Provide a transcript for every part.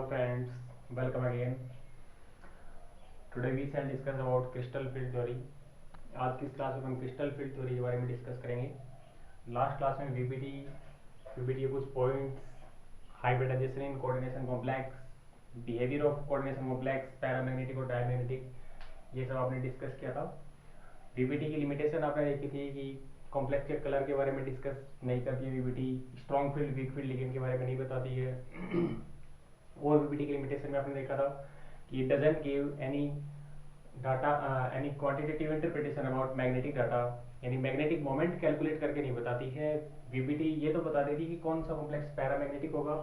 friends, welcome again. Today we shall discuss about crystal field theory. आज की इस class में हम क्रिस्टल फील्ड थ्योरी के बारे में डिस्कस करेंगे. लास्ट क्लास में वीबीटी के कुछ points, hybridization in coordination complex, behaviour of coordination complex, paramagnetic और डायमैग्नेटिक, ये सब आपने डिस्कस किया था. वीबीटी की लिमिटेशन आपने देखी थी कि कॉम्प्लेक्स के कलर के बारे में डिस्कस नहीं करती है VBT, strong field weak field ligand के बारे में नहीं बताती है. और वीबीटी की लिमिटेशन में आपने देखा था कि it doesn't give any data, any quantitative interpretation about magnetic data, यानी मैग्नेटिक मोमेंट कैलकुलेट करके नहीं बताती है. वीबीटी ये तो बता देती कि कौन सा कॉम्प्लेक्स पैरामैग्नेटिक होगा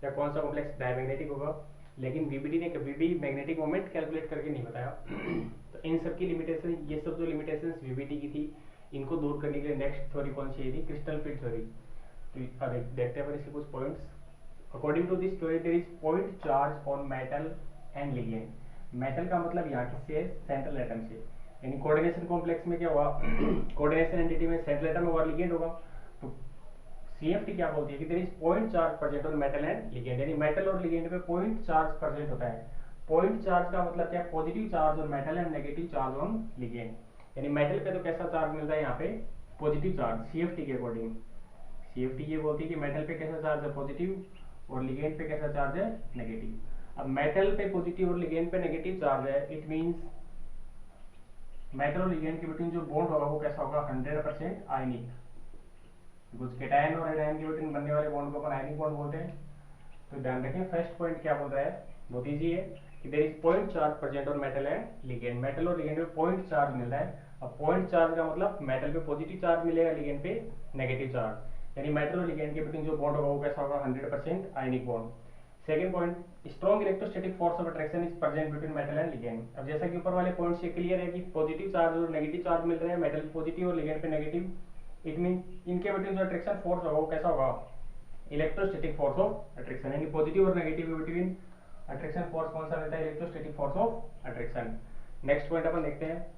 या कौन सा कॉम्प्लेक्स डायमैग्नेटिक होगा, लेकिन वीबीटी ने कभी भी मैग्नेटिक मोमेंट कैलकुलेट करके नहीं बताया. तो इन सब की लिमिटेशन, ये सब जो लिमिटेशन वीबीटी की थी, इनको दूर करने के लिए नेक्स्ट थ्योरी कौन सी थी? Crystal field theory. तो देखते हैं इसके कुछ points. According to this theory there is point charge on metal and ligand. Metal का मतलब यहाँ किससे है? सेंट्रल एटम से. यानी कोऑर्डिनेशन कॉम्प्लेक्स में क्या हुआ? कोऑर्डिनेशन एंटिटी में सेंट्रल एटम और लिगेंड होगा. तो सीएफटी क्या बोलती है कि there is point charge present on metal and ligand, यानी मेटल और लिगेंड पे पॉइंट चार्ज प्रेजेंट होता है. पॉइंट चार्ज का मतलब क्या है? Positive charge on metal and negative charge on ligand. यानी मेटल पे तो कैसा चार्ज मिल रहा है यहाँ पे? Positive charge. सीएफटी के अकॉर्डिंग सीएफटी ये बोलती है कि मेटल पे कैसा चार्ज है? पॉजिटिव, और लिगेंड पे कैसा चार्ज है? नेगेटिव. अब मेटल पे पॉजिटिव और लिगेंड पे नेगेटिव चार्ज है, इट मींस मेटल और लिगेंड के बिटवीन जो बॉन्ड होगा वो कैसा होगा? 100% आयनिक. कुछ केटायन और एनायन के बिटवीन बनने वाले बॉन्ड को अपन आयनिक बॉन्ड बोलते हैं. तो ध्यान रखें, फर्स्ट पॉइंट क्या बोल रहा है? बहुत ईजी है कि there is point charge present on metal and ligand. Metal और लिगेंड में पॉइंट चार्ज मिल रहा है. अब पॉइंट चार्ज का मतलब मेटल पे पॉजिटिव चार्ज मिलेगा, लिगेंड पे नेगेटिव चार्ज. यानी मेटल और लिगेंड के बिटवीन जो बॉन्ड होगा वो कैसा होगा? 100% ionic bond. Second point, strong electrostatic force of attraction is present between metal and ligand. अब जैसा कि ऊपर वाले पॉइंट से क्लियर है कि पॉजिटिव चार्ज और नेगेटिव चार्ज मिल रहे हैं, मेटल पॉजिटिव और लिगेंड पे नेगेटिव. इट मीन इनके बिटवीन जो अट्रैक्शन फोर्स होगा वो कैसा होगा? Electrostatic force of attraction. यानी पॉजिटिव और नेगेटिव के बिटवीन अट्रैक्शन फोर्स कौन सा रहता है? Electrostatic force of attraction. Next point अपन देखते हैं.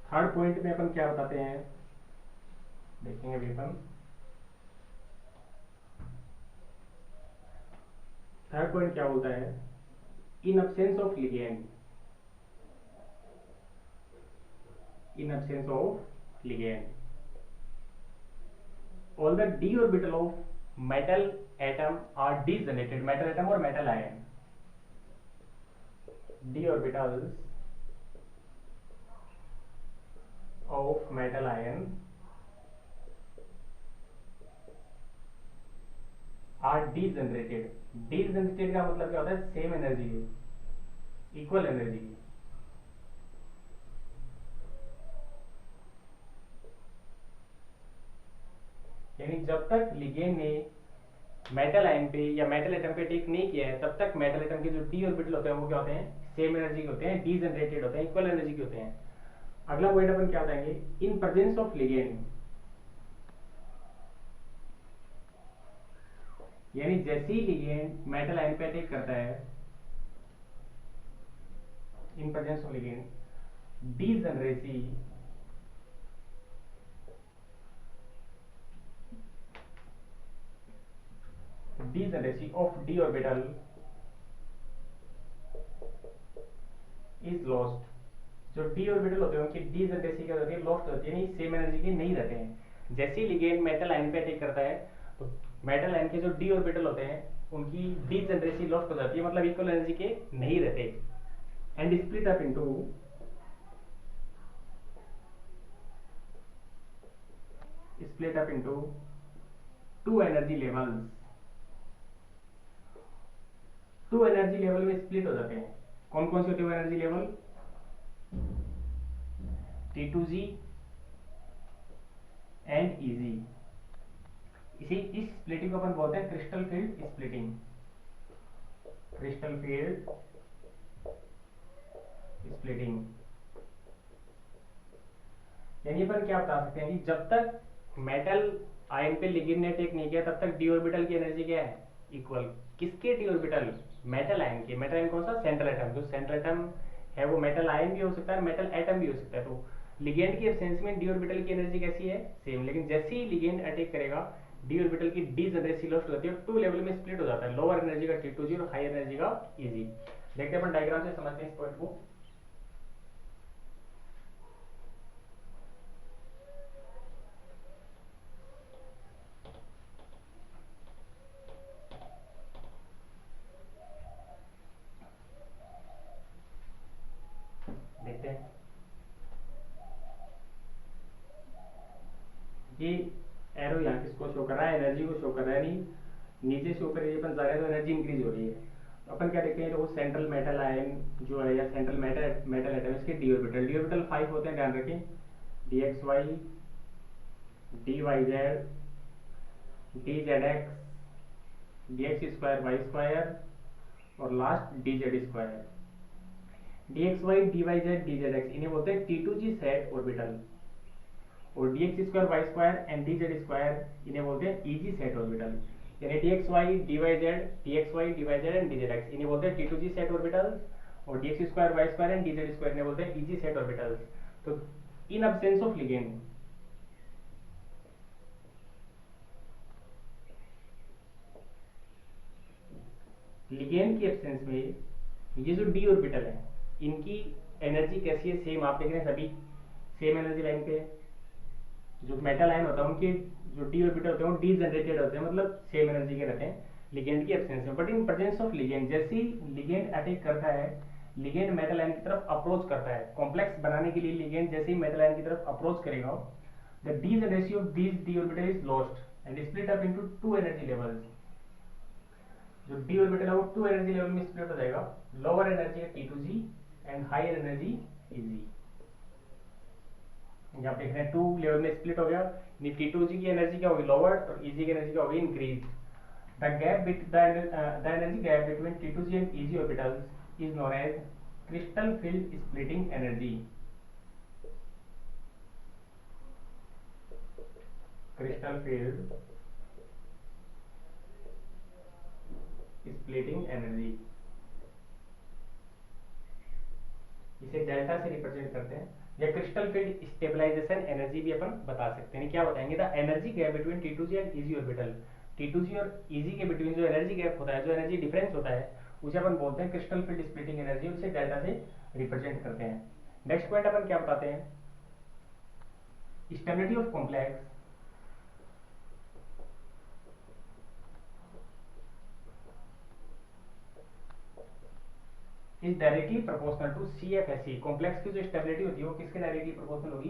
थर्ड पॉइंट में अपन क्या बताते हैं, देखेंगे अभी अपन. थर्ड पॉइंट क्या बोलता है? इन absence of ligand, in absence of ligand, all the d orbital of metal atom are degenerated. metal atom और metal ion, d orbitals of metal ion are degenerated. degenerated का मतलब क्या होता है? सेम एनर्जी है, इक्वल एनर्जी है. यानी जब तक लिगेंड ने मेटल आयन पे या मेटल एटम पे टेक नहीं किया है, तब तक मेटल एटम के जो डी ऑर्बिटल होते हैं वो क्या होते हैं? सेम एनर्जी के होते हैं, डीजनरेटेड होते हैं, इक्वल एनर्जी के होते हैं. अगला पॉइंट अपन क्या बताएंगे? इन प्रेजेंस ऑफ लिगेंड, यानी जैसे ही लिगेंड मेटल आयन पे अटैक करता है, in presence of ligand, degeneracy of d orbital is lost. जो d orbital होते हैं उनकी डीजनरेसी क्या होती है? लॉस्ट होती है, यानी सेम एनर्जी के नहीं रहते हैं. जैसे ही लिगेंड मेटल आयन पे अटैक करता है तो मेटल आयन के जो d orbital होते हैं उनकी डीजनरेसी लॉस्ट हो जाती है, मतलब इक्वल एनर्जी के नहीं रहते. And split up into two energy levels. Two energy level में स्प्लिट हो जाते हैं. कौन कौन से होते हैं energy level? T2G and EG. इस स्प्लिटिंग को अपन बोलते हैं crystal field splitting. Crystal field splitting. यानी अपन क्या बता सकते हैं कि जब तक मेटल आयन पे लिगेंड ने अटैक नहीं किया तब तक डी ऑर्बिटल की एनर्जी क्या है? इक्वल. किसके डी ऑर्बिटल? मेटल आयन के. मेटल आयन कौन सा? Central atom. जो सेंट्रल एटम है वो मेटल आयन भी हो सकता है, मेटल एटम भी हो सकता है। तो लिगेंड की एब्सेंस में डी ऑर्बिटल की एनर्जी कैसी है, सेम। लेकिन जैसे ही लिगेंड अटैक करेगा डी ऑर्बिटल की डीजनरेसी लॉस्ट हो जाती है, टू लेवल में स्प्लिट हो जाता है, लोअर एनर्जी का T2G और हाई एनर्जी का Eg। देखते हैं अपन डायग्राम से समझते हैं इस पॉइंट को। देखते हैं ये एरो यहाँ किसको शो कर रहा है, एनर्जी को शो कर रहा है, नहीं नीचे शो कर रही है, अपन जा रहे हैं तो एनर्जी इंक्रीज हो रही है। तो अपन क्या देखते हैं, देखो सेंट्रल मेटल आयन जो है या सेंट्रल मेटल एटम, इसके डी ऑर्बिटल 5 होते हैं, ध्यान रखें, dxy dyz dzx dx square Y square और last dz square. dxy dyz dzx इन्हें बोलते हैं T2G सेट ऑर्बिटल, और dx square Y square and dz square इन्हें बोलते हैं Eg सेट ऑर्बिटल। यानी dxy dyz एंड dzx इन्हें बोलते हैं T2G सेट ऑर्बिटल, और dx square Y square and dz square इन्हें बोलते हैं Eg सेट ऑर्बिटल। तो इन अब्सेंस ऑफ लिगेंड, लिगेंड की एब्सेंस में ये जो डी ऑर्बिटल है इनकी एनर्जी कैसी है, सेम। आप देख रहे हैं सभी सेम एनर्जी लाइन पे। जो मेटल आयन होता है उनके जो डी ऑर्बिटल होते हैं वो डी जनरेटेड होते हैं, मतलब सेम एनर्जी के रहते हैं लिगेंड की एब्सेंस में। But in presence of ligand, जैसे ही लिगेंड अटैक करता है, लिगेंड मेटल आयन की तरफ अप्रोच करता है, कॉम्प्लेक्स बनाने के लिए लिगेंड जैसे ही मेटल आयन की तरफ अप्रोच करेगा, the degeneracy of these D orbital is lost and split up into two energy levels. जो डी ऑर्बिटल है वो टू एनर्जी लेवल में स्प्लिट हो जाएगा, लोअर एनर्जी है T2G and higher energy Eg। यहाँ पे देख रहे हैं टू लेवल में स्प्लिट हो गया, T2G की एनर्जी क्या होगी, लोअर, और Eg की एनर्जी क्या होगी, increase. The energy gap between T2G and Eg orbitals is known as crystal field splitting energy. Crystal field splitting energy, इसे डेल्टा से रिप्रेजेंट करते हैं, या क्रिस्टल फील्ड स्टेबलाइजेशन एनर्जी भी अपन बता सकते हैं। क्या बताएंगे, the energy gap between T2G and Eg orbital, T2G और Eg के बिटवीन जो एनर्जी गैप होता है, जो एनर्जी डिफरेंस होता है, उसे अपन बोलते हैं क्रिस्टल फील्ड स्प्लिटिंग एनर्जी, उसे डेल्टा से रिप्रेजेंट करते हैं। नेक्स्ट पॉइंट अपन क्या बताते हैं, stability of complex is directly proportional to CFSE। Complex की जो स्टेबिलिटी होती है वो किसके डायरेक्टली प्रोपोर्शनल होगी,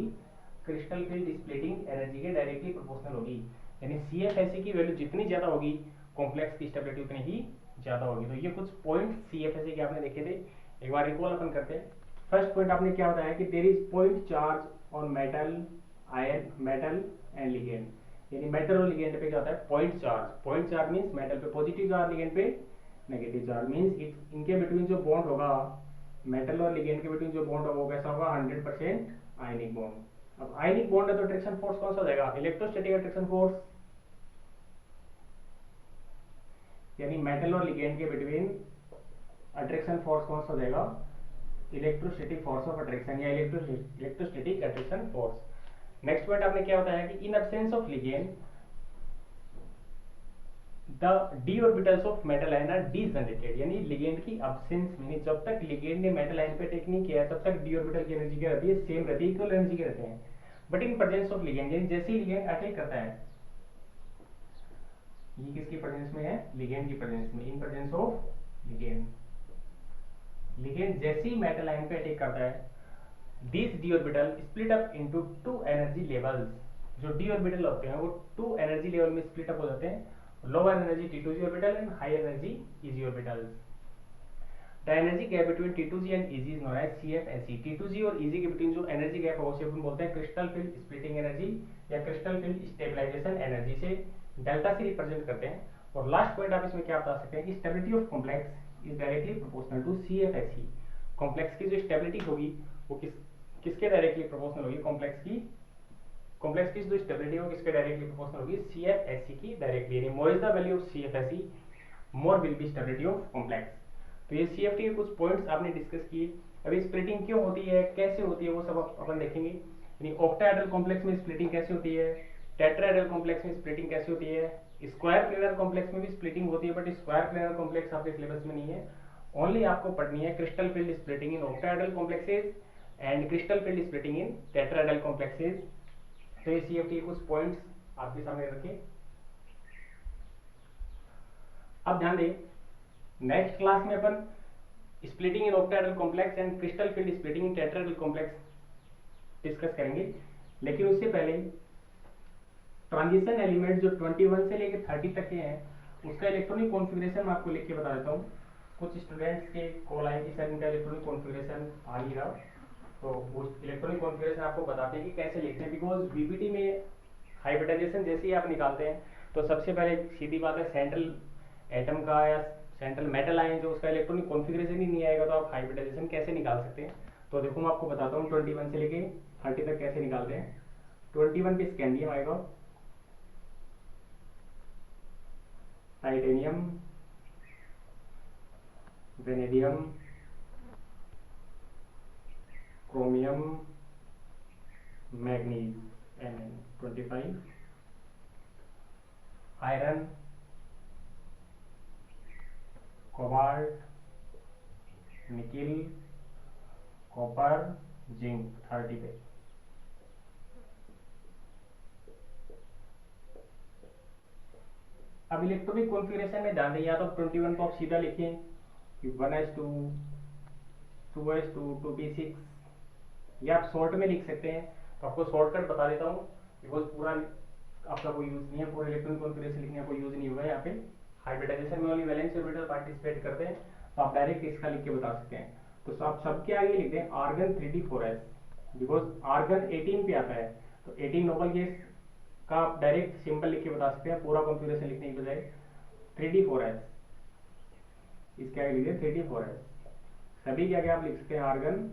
क्रिस्टल फील्ड स्प्लिटिंग एनर्जी के डायरेक्टली प्रोपोर्शनल होगी। यानी CFSE की वैल्यू जितनी ज्यादा होगी कॉम्प्लेक्स की स्टेबिलिटी उतनी ही ज्यादा होगी। तो ये कुछ पॉइंट CFSE के आपने देखे थे, एक बार रिकॉल अपन करते हैं। फर्स्ट पॉइंट आपने क्या बताया कि there is point charge on metal ion, metal and ligand. यानी मेटल और लिगेंड पे क्या होता है, point charge. Point charge means metal पे पॉजिटिव चार्ज, लिगेंड पे नेगेटिव चार्ज। मींस इनके बिटवीन जो बॉन्ड होगा, मेटल और लिगेंड के बिटवीन जो बॉन्ड होगा वो कैसा होगा, 100% आयनिक बॉन्ड। अब आयनिक बॉन्ड है तो अट्रैक्शन फोर्स कौन सा हो जाएगा, इलेक्ट्रोस्टैटिक अट्रैक्शन फोर्स। यानी मेटल और लिगेंड के बिटवीन अट्रैक्शन फोर्स कौन सा हो जाएगा, इलेक्ट्रोस्टैटिक फोर्स ऑफ अट्रैक्शन या electrostatic attraction force. Next point आपने क्या बताया कि in absence of ligand the D orbitals of metal ion are degenerated. यानी लिगेंड की एब्सेंस में, जब तक लिगेंड ने मेटल आयन पे अटैक नहीं किया तब तक डी ऑर्बिटल की एनर्जी क्या रहती है, सेम रहती है, इक्वल एनर्जी के रहते हैं। But in presence of ligand, यानी जैसे ही लिगेंड अटैक करता है, ये किसकी प्रेजेंस में है, लिगेंड की प्रेजेंस में, in presence of ligand, ligand जैसे ही मेटल आयन पे अटैक करता है, this D orbital split up into two energy levels. जो डी ऑर्बिटल होते हैं वो टू एनर्जी लेवल में स्प्लिट अप हो जाते हैं, lower energy T2G orbital and high energy Eg orbitals. The energy gap between T2G and Eg is known as CFSE. T2G और Eg के बीच जो एनर्जी गैप है उसे अपन बोलते हैं क्रिस्टल फील्ड स्प्लिटिंग एनर्जी या क्रिस्टल फील्ड स्टेबलाइजेशन एनर्जी, से डेल्टा से रिप्रेजेंट करते हैं। और लास्ट पॉइंट आप इसमें क्या बता सकते हैं कि stability of complex is directly proportional to CFSE। Complex की जो स्टेबिलिटी होगी वो किसके डायरेक्टली प्रोपोर्शनल होगी, कॉम्प्लेक्स की जो स्टेबिलिटी होगी किसके डायरेक्टली प्रोपोर्शनल होगी, CFSE की डायरेक्टली। यानी more is the value of CFSE, more will be stability of complex. तो ये CFT के कुछ पॉइंट्स आपने डिस्कस किए। अभी स्प्लिटिंग क्यों होती है, कैसे होती है, वो सब अपन देखेंगे। यानी ऑक्टाहेड्रल कॉम्प्लेक्स में स्प्लिटिंग कैसे होती है, टेट्राहेड्रल कॉम्प्लेक्स में स्प्लिटिंग कैसे होती है, स्क्वायर प्लेनर कॉम्प्लेक्स में भी स्प्लिटिंग होती है, बट स्क्वायर प्लेनर कॉम्प्लेक्स आपके सिलेबस में नहीं है। ओनली आपको पढ़नी है crystal field splitting in octahedral complexes and crystal field splitting in tetrahedral complexes. तो ये CFT के कुछ पॉइंट्स आपके सामने रखें। अब ध्यान दें, नेक्स्ट क्लास में अपन splitting in octahedral complex and crystal field splitting in tetrahedral complex discuss करेंगे। लेकिन उससे पहले ट्रांजिशन एलिमेंट जो 21 से लेकर 30 तक के हैं, उसका इलेक्ट्रॉनिक कॉन्फ़िगरेशन मैं आपको लिख के बता देता हूँ। कुछ स्टूडेंट्स के कॉल आए कि सर इनका इलेक्ट्रॉनिक कॉन्फ़िगरेशन आ नहीं रहा, तो उस इलेक्ट्रॉनिक कॉन्फ़िगरेशन आपको बताते हैं कि कैसे लिखते हैं। बिकॉज बीपीटी में हाइब्रिडाइजेशन जैसे ही आप निकालते हैं तो सबसे पहले सीधी बात है, सेंट्रल एटम का या सेंट्रल मेटल आयन जो उसका इलेक्ट्रॉनिक कॉन्फ़िगरेशन ही नहीं आएगा, तो आप हाइब्रिडाइजेशन कैसे निकाल सकते हैं। तो देखो मैं आपको बताता हूँ 21 से लेके 30 तक कैसे निकालते हैं। 21 पे स्कैंडियम आएगा, titanium, vanadium, chromium, manganese Mn25, iron, cobalt, nickel, copper, zinc 30 पे। अब इलेक्ट्रॉनिक कॉन्फ़िगरेशन में ध्यान दें, या तो 21 को आप सीधा लिखें कि 1s2, 2s2, 2p6, या आप शॉर्ट में लिख सकते हैं। तो आपको शॉर्टकट बता देता हूँ, बिकॉज पूरा आपका कोई यूज नहीं है, पूरा इलेक्ट्रॉनिक कॉन्फ़िगरेशन लिखने का कोई यूज नहीं होगा। यहाँ पे हाइब्रिडाइजेशन में ओनली वैलेंस ऑर्बिटल पार्टिसिपेट करते हैं, तो आप डायरेक्ट इसका लिख के बता सकते हैं। तो आप सबके आगे लिख दें आर्गन 3d4s, बिकॉज आर्गन 18 पे आता है, तो 18 नोबल गैस का आप डायरेक्ट सिंपल लिख के बता सकते हैं, पूरा कॉन्फ़िगरेशन लिखने की बजाय। 3d4s, इसके आगे लिख दें 3d4s। सभी के आगे आप लिख सकते हैं आर्गन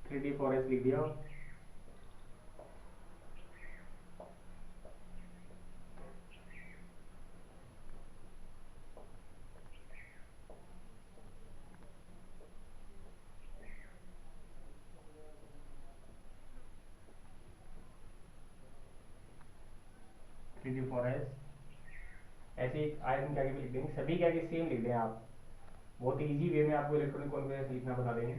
3d4s लिख दिया। ऐसे ही आयरन के आगे भी लिख देंगे, सभी के आगे सेम लिख दें आप। बहुत इजी वे में आपको इलेक्ट्रॉनिक कॉन्फ़िगरेशन लिखना बता देंगे।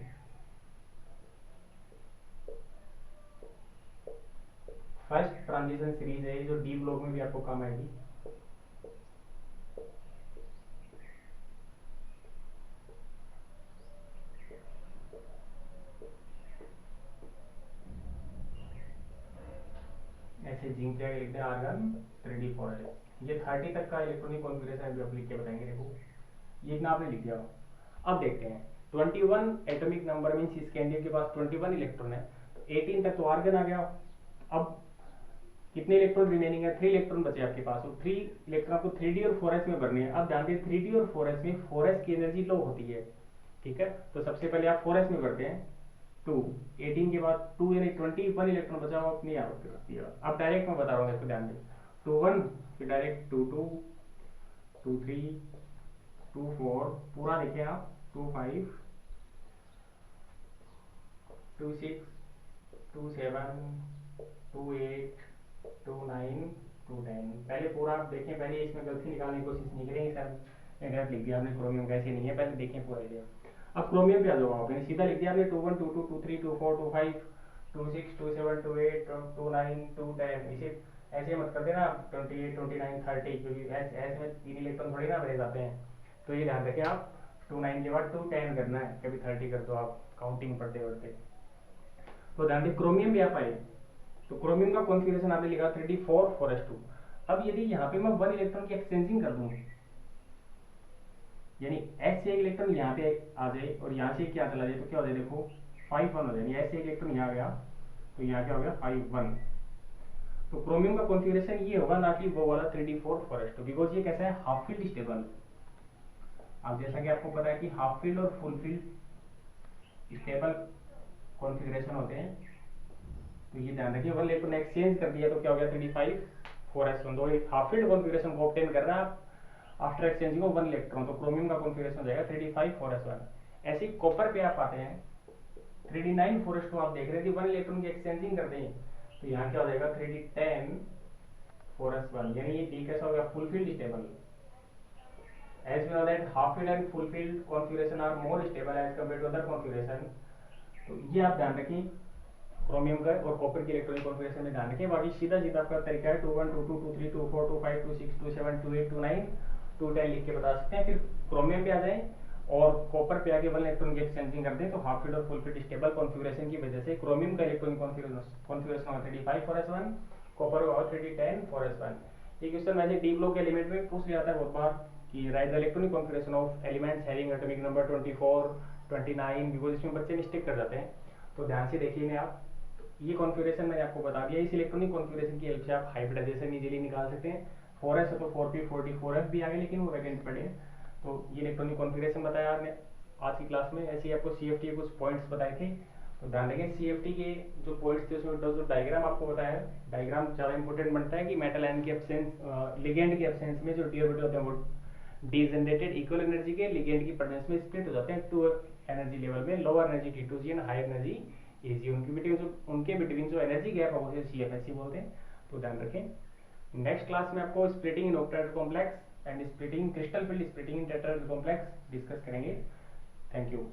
फर्स्ट ट्रांजिशन सीरीज है जो डी ब्लॉक में भी आपको काम आएगी। ऐसे जिंक के आगे लिखते हैं आर्गन 3d4s। ये 30 तक का इलेक्ट्रॉनिक कॉन्फ़िगरेशन अभी आप लिख के बताएंगे। देखो ये इतना आपने लिख दिया। अब देखते हैं 21 एटॉमिक नंबर मींस स्कैंडियम के पास 21 इलेक्ट्रॉन है, तो 18 तक तो आर्गन आ गया। अब कितने इलेक्ट्रॉन रिमेनिंग है, 3 इलेक्ट्रॉन बचे आपके पास, और 3 इलेक्ट्रॉन आपको 3d और 4s में भरने हैं। अब ध्यान दें 3d और 4s में 4s की एनर्जी लो होती है, ठीक है। तो सबसे पहले आप 4s में भरते हैं 2, 18 के बाद 2 यानी 21 इलेक्ट्रॉन बचा हुआ अपनी यहाँ पे रख दिया। अब डायरेक्ट मैं बता रहा हूँ, इसको ध्यान दें 21 फिर डायरेक्ट 22, 23, 24, पूरा देखें आप 25, 26, 27, 28, 29, 210। पहले पूरा आप देखें, पहले इसमें गलती निकालने की कोशिश नहीं करेंगे सर गलत लिख दिया आपने, क्रोमियम कैसे नहीं है, पहले देखें पूरा एरिया। अब क्रोमियम पे आ जाओ, आपने सीधा लिख दिया आपने 21, 22, 23, 24, 25, 26, 27, 28, 29, 210। इसे ऐसे मत कर देना 28, 29, 30, क्योंकि ऐसे में 3 इलेक्ट्रॉन थोड़ी ना भरे जाते हैं। तो ये ध्यान रखें आप 29 के बाद 210 करना है, कभी 30 कर दो आप काउंटिंग पढ़ते पढ़ते। तो ध्यान दें क्रोमियम भी आप आए, तो क्रोमियम का कॉन्फ़िगरेशन आपने लिखा 3d4 4s2। अब यदि यहाँ पे मैं 1 इलेक्ट्रॉन की एक्सचेंजिंग कर दूँ, यानी एच से एक इलेक्ट्रॉन यहाँ पे आ जाए और यहाँ से क्या चला जाए, तो क्या हो जाए, देखो 5 1 हो जाए। एच से एक इलेक्ट्रॉन यहाँ गया तो यहाँ क्या हो गया 5 1। तो क्रोमियम का कॉन्फ़िगरेशन ये होगा, ना कि वो वाला 3d4 4s2, बिकॉज ये कैसा है हाफ फील्ड स्टेबल। अब जैसा कि आपको पता है कि हाफ फील्ड और फुल फील्ड स्टेबल कॉन्फ़िगरेशन होते हैं, तो ये ध्यान रखिए। 1 इलेक्ट्रॉन एक्सचेंज कर दिया तो क्या हो गया 3d5 4s1। दो हाफ फील्ड कॉन्फ़िगरेशन को ऑब्टेन कर रहा है आप, आफ्टर एक्सचेंजिंग ऑफ 1 इलेक्ट्रॉन, तो क्रोमियम का कॉन्फ़िगरेशन हो जाएगा 3d5 ऐसे ही कॉपर पे आप आते हैं 3d9 आप देख रहे हैं कि 1 इलेक्ट्रॉन की एक्सचेंजिंग करते हैं, तो यहाँ क्या हो जाएगा 3d10 यानी ये डी कैसा हो गया, fulfilled stable. As we know that half filled and full filled configuration are more stable as compared to other configuration, तो ये आप ध्यान रखें क्रोमियम का और कॉपर की इलेक्ट्रॉनिक कॉन्फ़िगरेशन में ध्यान रखें। बाकी सीधा सीधा आपका तरीका है 21 22 23 24 25 26 27 28 29 210 लिख के बता सकते हैं। फिर क्रोमियम पे आ जाएं और कॉपर पे आके 1 इलेक्ट्रॉन की एक्सचेंजिंग कर दें, तो हाफ फील्ड और फुल फील्ड स्टेबल कॉन्फ़िगरेशन की वजह से क्रोमियम का इलेक्ट्रॉनिक कॉन्फ़िगरेशन होगा 3d5 कॉपर होगा 3d10 ये क्वेश्चन वैसे डी ब्लॉक एलिमेंट में पूछ लिया जाता है बहुत बार कि right the electronic configuration of elements having atomic number 24 29, because इसमें बच्चे मिस्टेक कर जाते हैं, तो ध्यान से देखिए इन्हें आप। ये कॉन्फ़िगरेशन मैंने आपको बता दिया। इस इलेक्ट्रॉनिक कॉन्फ़िगरेशन की हेल्प से आप हाइब्रिडाइजेशन इजीली निकाल सकते हैं। 4s है तो 4p 4d 4f भी आ गए, लेकिन वो वैकेंट पड़े हैं। तो ये इलेक्ट्रॉनिक कॉन्फ़िगरेशन बताया आपने आज की क्लास में। ऐसे ही आपको CFT के कुछ पॉइंट्स बताए थे, तो ध्यान रखें CFT के जो पॉइंट्स थे उसमें जो डायग्राम आपको बताया, डायग्राम ज़्यादा इंपॉर्टेंट बनता है कि मेटल आयन की एब्सेंस लिगेंड की एब्सेंस में जो डी ऑर्बिटल होते हैं वो डीजनरेटेड इक्वल एनर्जी के लिगेंड की प्रेजेंस में स्प्लिट हो जाते हैं टू एनर्जी लेवल में, lower energy T2G and high energy AG। उनके बिटवीन जो एनर्जी गैप है उसे CFSE बोलते हैं, तो ध्यान रखें। नेक्स्ट क्लास में आपको splitting in octahedral complex and splitting crystal field splitting in tetrahedral complex discuss करेंगे। Thank you.